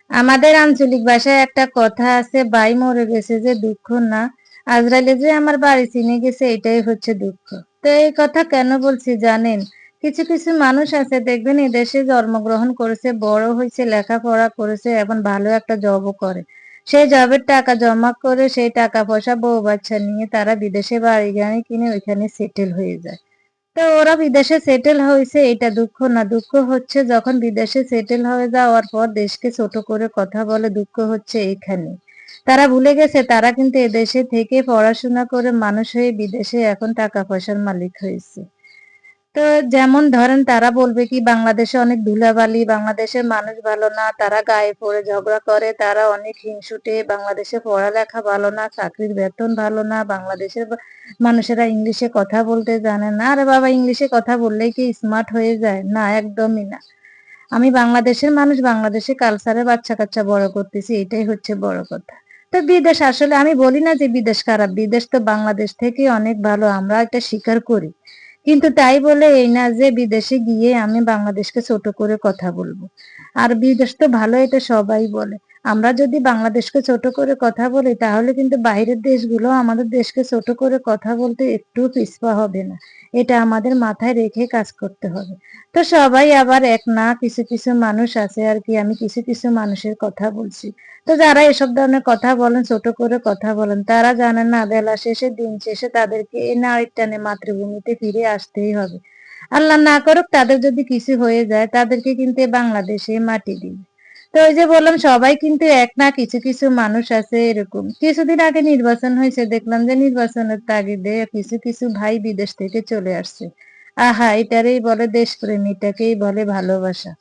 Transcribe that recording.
আমাদের আঞ্চলিক ভাষায় একটা কথা আছে, ভাই মরে গেছে যে দুঃখ না, আজরাইলে যে আমার বাড়ি চিনে গেছে এটাই হচ্ছে দুঃখ। তো এই কথা কেন বলছি জানেন? কিছু কিছু মানুষ আছে দেখবেন এদেশে জন্মগ্রহণ করেছে, বড় হয়েছে, লেখাপড়া করেছে, এখন ভালো একটা জবও করে। সেই জবের টাকা জমা করে সেই টাকা পয়সা বউ বাচ্চা নিয়ে তারা বিদেশে বাড়ি গাড়ি কিনে ওইখানে সেটেল হয়ে যায়। তো ওরা বিদেশে সেটেল হইছে এটা দুঃখ না। দুঃখ হচ্ছে যখন বিদেশে সেটেল হয়ে যাওয়ার পর দেশকে ছোট করে কথা বলে, দুঃখ হচ্ছে এখানে। তারা ভুলে গেছে তারা কিন্তু এদেশে থেকে পড়াশোনা করে মানুষ হয়ে বিদেশে এখন টাকা পয়সার মালিক হয়েছে। তো যেমন ধরেন তারা বলবে কি বাংলাদেশে অনেক ধুলাবালি, বাংলাদেশের মানুষ ভালো না, তারা গায়ে পড়ে ঝগড়া করে, তারা অনেক হিংসুটে, বাংলাদেশে পড়ালেখা ভালো না, চাকরির বেতন ভালো না, বাংলাদেশের মানুষেরা ইংলিশে কথা বলতে জানে না। আরে বাবা, ইংলিশে কথা বললেই কি স্মার্ট হয়ে যায়? না, একদমই না। আমি বাংলাদেশের মানুষ, বাংলাদেশে কালচারে বাচ্চা-কাচ্চা বড় করতেছি, এটাই হচ্ছে বড় কথা। তো বিদেশ আসলে আমি বলি না যে বিদেশ খারাপ, বিদেশ তো বাংলাদেশ থেকে অনেক ভালো, আমরা এটা স্বীকার করি। কিন্তু তাই বলে এই না যে বিদেশে গিয়ে আমি বাংলাদেশকে ছোট করে কথা বলবো। আর বিদেশ তো ভালো এটা সবাই বলে। আমরা যদি বাংলাদেশকে ছোট করে কথা বলি তাহলে কিন্তু বাইরের দেশগুলো আমাদের দেশকে ছোট করে কথা বলতে একটুও পিছপা হবে না। এটা আমাদের মাথায় রেখে কাজ করতে হবে। তো সবাই আবার এক না, কিছু কিছু মানুষ আছে আর কি, আমি কিছু কিছু মানুষের কথা বলছি। তো যারা এসব ধরনের কথা বলেন, ছোট করে কথা বলেন, তারা জানেন না বেলা শেষে দিন শেষে তাদেরকে এ নাড়ির টানে মাতৃভূমিতে ফিরে আসতেই হবে। আল্লাহ না করুক তাদের যদি কিছু হয়ে যায় তাদেরকে কিন্তু এ বাংলাদেশে মাটি দিবে। তো ওই যে বললাম সবাই কিন্তু এক না, কিছু কিছু মানুষ আছে এরকম। কিছুদিন আগে নির্বাচন হয়েছে, দেখলাম যে নির্বাচনের তাগিদে কিছু কিছু ভাই বিদেশ থেকে চলে আসছে। আহা, এটারই বলে দেশপ্রেম, এটাকেই বলে ভালোবাসা।